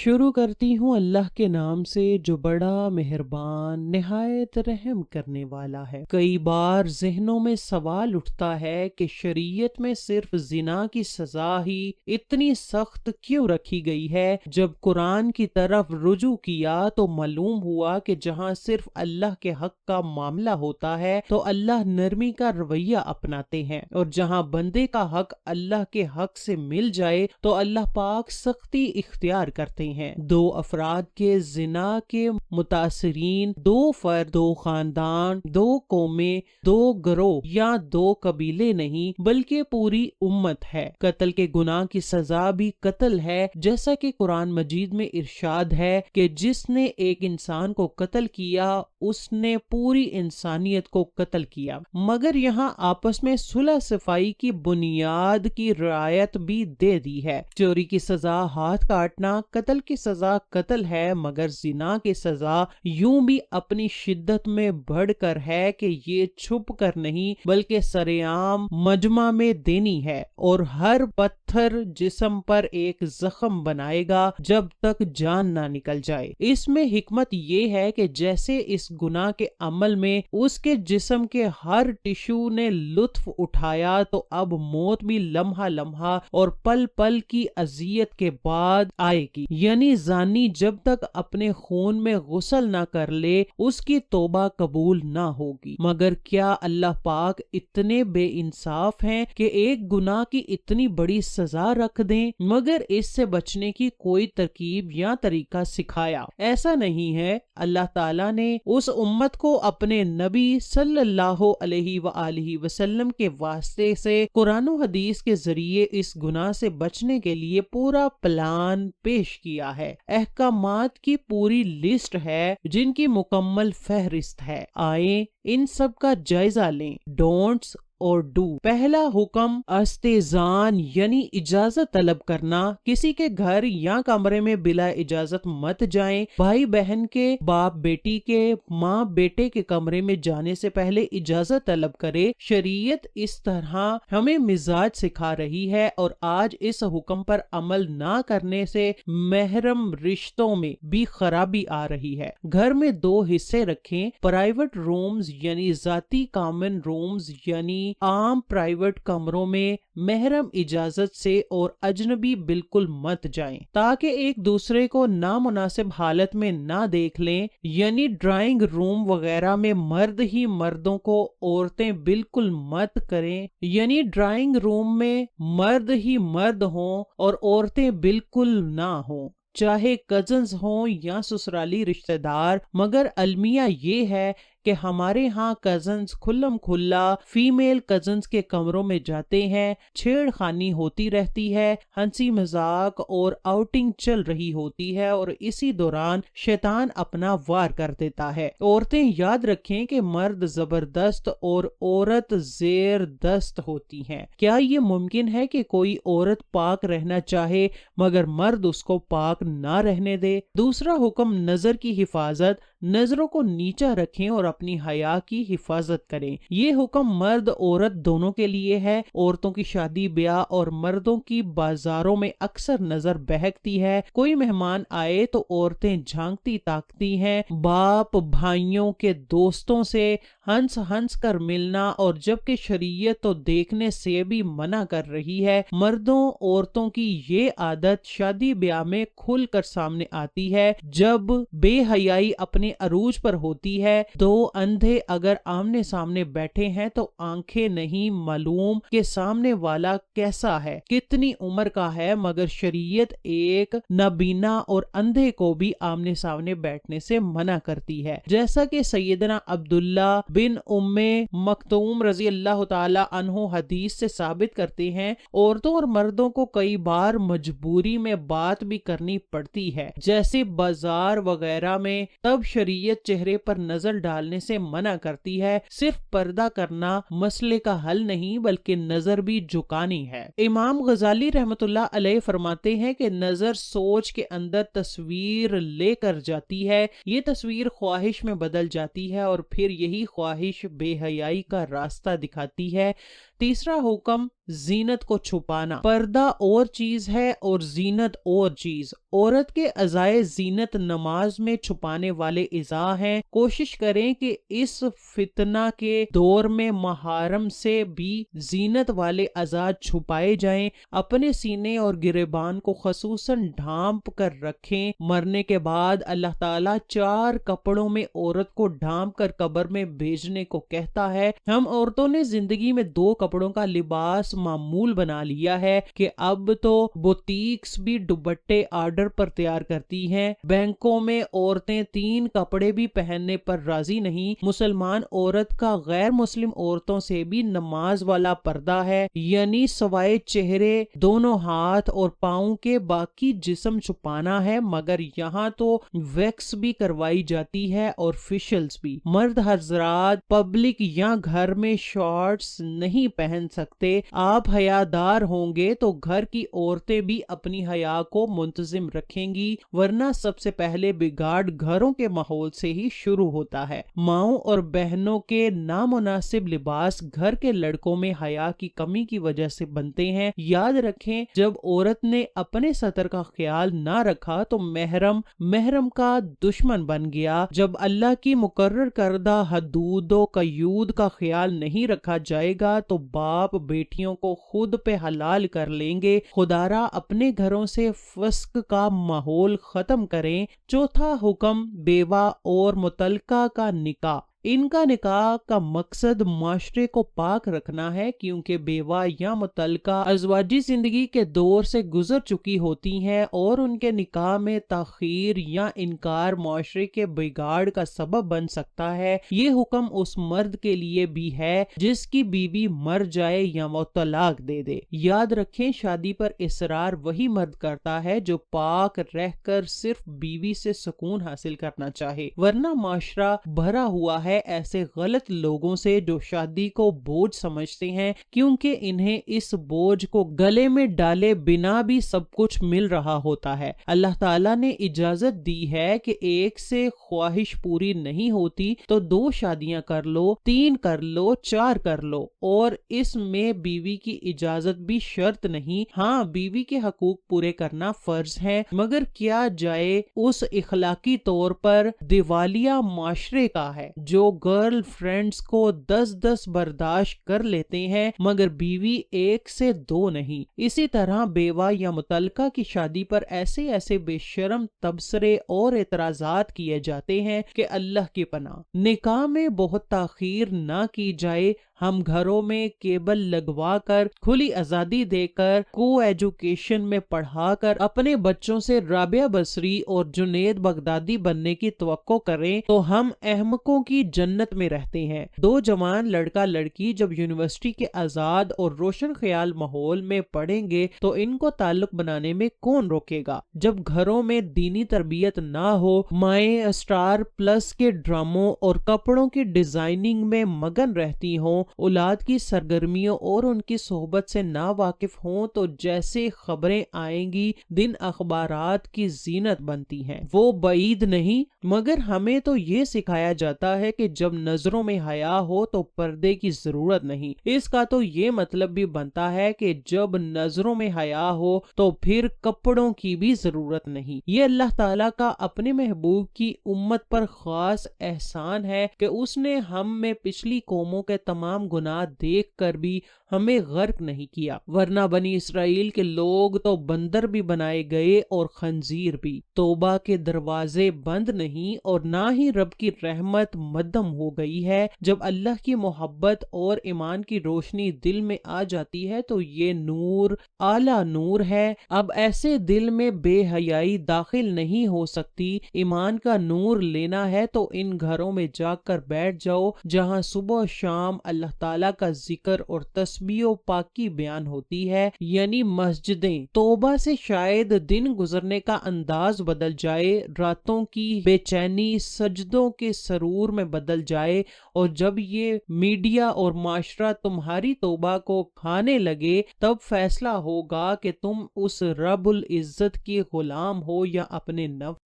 شروع کرتی ہوں اللہ کے نام سے جو بڑا مہربان نہایت رحم کرنے والا ہے۔ کئی بار ذہنوں میں سوال اٹھتا ہے کہ شریعت میں صرف زنا کی سزا ہی اتنی سخت کیوں رکھی گئی ہے؟ جب قرآن کی طرف رجوع کیا تو معلوم ہوا کہ جہاں صرف اللہ کے حق کا معاملہ ہوتا ہے تو اللہ نرمی کا رویہ اپناتے ہیں، اور جہاں بندے کا حق اللہ کے حق سے مل جائے تو اللہ پاک سختی اختیار کرتے ہیں۔ دو افراد کے زنا کے متاثرین دو فرد، دو خاندان، دو قومیں، دو گروہ یا دو قبیلے نہیں بلکہ پوری امت ہے۔ قتل کے گناہ کی سزا بھی قتل ہے، جیسا کہ قرآن مجید میں ارشاد ہے کہ جس نے ایک انسان کو قتل کیا اس نے پوری انسانیت کو قتل کیا۔ مگر یہاں آپس میں صلح صفائی کی بنیاد کی رعایت بھی دے دی ہے۔ چوری کی سزا ہاتھ کاٹنا، قتل کی سزا قتل ہے، مگر زنا کی سزا یوں بھی اپنی شدت میں بڑھ کر ہے کہ یہ چھپ کر نہیں بلکہ سرعام مجمع میں دینی ہے، اور ہر پتھر جسم پر ایک زخم بنائے گا جب تک جان نہ نکل جائے۔ اس میں حکمت یہ ہے کہ جیسے اس گناہ کے عمل میں اس کے جسم کے ہر ٹشو نے لطف اٹھایا تو اب موت بھی لمحہ لمحہ اور پل پل کی اذیت کے بعد آئے گی، یعنی زانی جب تک اپنے خون میں غسل نہ کر لے اس کی توبہ قبول نہ ہوگی۔ مگر کیا اللہ پاک اتنے بے انصاف ہیں کہ ایک گناہ کی اتنی بڑی سزا رکھ دیں مگر اس سے بچنے کی کوئی ترکیب یا طریقہ سکھایا؟ ایسا نہیں ہے۔ اللہ تعالیٰ نے اس امت کو اپنے نبی صلی اللہ علیہ وآلہ وسلم کے واسطے سے قرآن و حدیث کے ذریعے اس گناہ سے بچنے کے لیے پورا پلان پیش کیا ہے۔ احکامات کی پوری لسٹ ہے جن کی مکمل فہرست ہے۔ آئیں ان سب کا جائزہ لیں۔ ڈونٹس اور ڈو۔ پہلا حکم استئذان یعنی اجازت طلب کرنا۔ کسی کے گھر یا کمرے میں بلا اجازت مت جائیں۔ بھائی بہن کے، باپ بیٹی کے، ماں بیٹے کے کمرے میں جانے سے پہلے اجازت طلب کرے۔ شریعت اس طرح ہمیں مزاج سکھا رہی ہے، اور آج اس حکم پر عمل نہ کرنے سے محرم رشتوں میں بھی خرابی آ رہی ہے۔ گھر میں دو حصے رکھیں، پرائیویٹ رومز یعنی ذاتی کامن رومز یعنی عام پرائیویٹ کمروں میں محرم اجازت سے، اور اجنبی بالکل مت جائیں تاکہ ایک دوسرے کو نامناسب حالت میں نہ دیکھ لیں، یعنی ڈرائنگ روم وغیرہ میں مرد ہی مردوں کو، عورتیں بالکل مت کریں، یعنی ڈرائنگ روم میں مرد ہی مرد ہوں اور عورتیں بالکل نہ ہوں، چاہے کزنز ہوں یا سسرالی رشتہ دار۔ مگر المیہ یہ ہے کہ ہمارے ہاں کزنز کھلم کھلا فیمیل کزنز کے کمروں میں جاتے ہیں، چھیڑ خانی ہوتی رہتی ہے، ہنسی مذاق اور آؤٹنگ چل رہی ہوتی ہے، اور اسی دوران شیطان اپنا وار کر دیتا ہے۔ عورتیں یاد رکھیں کہ مرد زبردست اور عورت زیر دست ہوتی ہیں۔ کیا یہ ممکن ہے کہ کوئی عورت پاک رہنا چاہے مگر مرد اس کو پاک نہ رہنے دے؟ دوسرا حکم نظر کی حفاظت۔ نظروں کو نیچا رکھیں اور اپنی حیا کی حفاظت کریں۔ یہ حکم مرد عورت دونوں کے لیے ہے۔ عورتوں کی شادی بیاہ اور مردوں کی بازاروں میں اکثر نظر بہکتی ہے۔ کوئی مہمان آئے تو عورتیں جھانکتی تاکتی ہیں۔ باپ بھائیوں کے دوستوں سے ہنس ہنس کر ملنا، اور جبکہ شریعت تو دیکھنے سے بھی منع کر رہی ہے، مردوں عورتوں کی یہ عادت شادی بیاہ میں کھل کر سامنے آتی ہے۔ جب بے حیائی اپنے عروج پر ہوتی ہے، دو اندھے اگر آمنے سامنے بیٹھے ہیں تو آنکھیں نہیں معلوم کہ سامنے والا کیسا ہے، کتنی عمر کا ہے، مگر شریعت ایک نابینا اور اندھے کو بھی آمنے سامنے بیٹھنے سے منع کرتی ہے، جیسا کہ سیدنا عبداللہ بن ام مکتوم رضی اللہ تعالی عنہ حدیث سے ثابت کرتے ہیں۔ عورتوں اور مردوں کو کئی بار مجبوری میں بات بھی کرنی پڑتی ہے، جیسے بازار وغیرہ میں، تب شریعت چہرے پر نظر ڈالنے سے منع کرتی ہے۔ صرف پردہ کرنا مسئلے کا حل نہیں بلکہ نظر بھی جھکانی ہے۔ امام غزالی رحمۃ اللہ علیہ فرماتے ہیں کہ نظر سوچ کے اندر تصویر لے کر جاتی ہے، یہ تصویر خواہش میں بدل جاتی ہے، اور پھر یہی خواہش بے حیائی کا راستہ دکھاتی ہے۔ تیسرا حکم زینت کو چھپانا۔ پردہ اور چیز ہے اور زینت اور چیز۔ عورت کے اعضائے زینت نماز میں چھپانے والے اعضاء ہیں۔ کوشش کریں کہ اس فتنہ کے دور میں محارم سے بھی زینت والے اعضاء چھپائے جائیں۔ اپنے سینے اور گریبان کو خصوصاً ڈھانپ کر رکھیں۔ مرنے کے بعد اللہ تعالیٰ 4 کپڑوں میں عورت کو ڈھانپ کر قبر میں بھیجنے کو کہتا ہے۔ ہم عورتوں نے زندگی میں 2 کپڑوں کا لباس معمول بنا لیا ہے کہ اب تو بوتیکس بھی دوپٹے آرڈر پر تیار کرتی ہیں۔ بینکوں میں عورتیں 3 کپڑے بھی پہننے پر راضی نہیں۔ مسلمان عورت کا غیر مسلم عورتوں سے بھی نماز والا پردہ ہے، یعنی سوائے چہرے، دونوں ہاتھ اور پاؤں کے باقی جسم چھپانا ہے، مگر یہاں تو ویکس بھی کروائی جاتی ہے اور فیشلز بھی۔ مرد حضرات پبلک یا گھر میں شارٹس نہیں پہن سکتے۔ آپ حیادار ہوں گے تو گھر کی عورتیں بھی اپنی حیا کو منتظم رکھیں گی، ورنہ سب سے پہلے بگاڑ گھروں کے ماحول سے ہی شروع ہوتا ہے۔ ماؤں اور بہنوں کے نامناسب لباس گھر کے لڑکوں میں حیا کی کمی کی وجہ سے بنتے ہیں۔ یاد رکھیں، جب عورت نے اپنے سطر کا خیال نہ رکھا تو محرم کا دشمن بن گیا۔ جب اللہ کی مقرر کردہ حدود و قیود کا خیال نہیں رکھا جائے گا تو باپ بیٹیوں کو خود پہ حلال کر لیں گے۔ خدارا اپنے گھروں سے فسق کا ماحول ختم کریں۔ چوتھا حکم، بیوہ اور مطلقہ کا نکاح۔ ان کا نکاح کا مقصد معاشرے کو پاک رکھنا ہے، کیونکہ بیوہ یا مطلقہ ازواجی زندگی کے دور سے گزر چکی ہوتی ہیں اور ان کے نکاح میں تاخیر یا انکار معاشرے کے بگاڑ کا سبب بن سکتا ہے۔ یہ حکم اس مرد کے لیے بھی ہے جس کی بیوی مر جائے یا وہ طلاق دے دے۔ یاد رکھیں، شادی پر اصرار وہی مرد کرتا ہے جو پاک رہ کر صرف بیوی سے سکون حاصل کرنا چاہے، ورنہ معاشرہ بھرا ہوا ہے ایسے غلط لوگوں سے جو شادی کو بوجھ سمجھتے ہیں، کیونکہ انہیں اس بوجھ کو گلے میں ڈالے بنا بھی سب کچھ مل رہا ہوتا ہے۔ اللہ تعالیٰ نے اجازت دی ہے کہ ایک سے خواہش پوری نہیں ہوتی تو 2 شادیاں کر لو، 3 کر لو، 4 کر لو، اور اس میں بیوی کی اجازت بھی شرط نہیں۔ ہاں، بیوی کے حقوق پورے کرنا فرض ہے، مگر کیا جائے اس اخلاقی طور پر دیوالیہ معاشرے کا ہے جو گرل فرینڈز کو 10 برداشت کر لیتے ہیں مگر بیوی 1 سے 2 نہیں۔ اسی طرح بیوہ یا مطلقہ کی شادی پر ایسے بے شرم تبصرے اور اعتراضات کیے جاتے ہیں کہ اللہ کی پناہ۔ نکاح میں بہت تاخیر نہ کی جائے۔ ہم گھروں میں کیبل لگوا کر، کھلی آزادی دے کر، کو ایجوکیشن میں پڑھا کر اپنے بچوں سے رابعہ بصری اور جنید بغدادی بننے کی توقع کریں تو ہم احمقوں کی جنت میں رہتے ہیں۔ 2 جوان لڑکا لڑکی جب یونیورسٹی کے آزاد اور روشن خیال ماحول میں پڑھیں گے تو ان کو تعلق بنانے میں کون روکے گا؟ جب گھروں میں دینی تربیت نہ ہو، مائیں اسٹار پلس کے ڈراموں اور کپڑوں کی ڈیزائننگ میں مگن رہتی ہوں، اولاد کی سرگرمیوں اور ان کی صحبت سے نا واقف ہوں، تو جیسے خبریں آئیں گی دن اخبارات کی زینت بنتی ہیں۔ وہ بعید نہیں، مگر ہمیں تو یہ سکھایا جاتا ہے کہ جب نظروں میں حیا ہو تو پردے کی ضرورت نہیں۔ اس کا تو یہ مطلب بھی بنتا ہے کہ جب نظروں میں حیا ہو تو پھر کپڑوں کی بھی ضرورت نہیں۔ یہ اللہ تعالیٰ کا اپنے محبوب کی امت پر خاص احسان ہے کہ اس نے ہم میں پچھلی قوموں کے تمام گناہ دیکھ کر بھی ہمیں غرق نہیں کیا، ورنہ بنی اسرائیل کے لوگ تو بندر بھی بنائے گئے اور خنزیر بھی۔ توبہ کے دروازے بند نہیں اور نہ ہی رب کی رحمت مدھم ہو گئی ہے۔ جب اللہ کی محبت اور ایمان کی روشنی دل میں آ جاتی ہے تو یہ نور اعلیٰ نور ہے۔ اب ایسے دل میں بے حیائی داخل نہیں ہو سکتی۔ ایمان کا نور لینا ہے تو ان گھروں میں جا کر بیٹھ جاؤ جہاں صبح و شام اللہ تعالیٰ کا ذکر اور تسبیح و پاکی بیان ہوتی ہے، یعنی مسجدیں۔ توبہ سے شاید دن گزرنے کا انداز بدل جائے، راتوں کی بے چینی سجدوں کے سرور میں بدل جائے، اور جب یہ میڈیا اور معاشرہ تمہاری توبہ کو کھانے لگے تب فیصلہ ہوگا کہ تم اس رب العزت کی غلام ہو یا اپنے نفس۔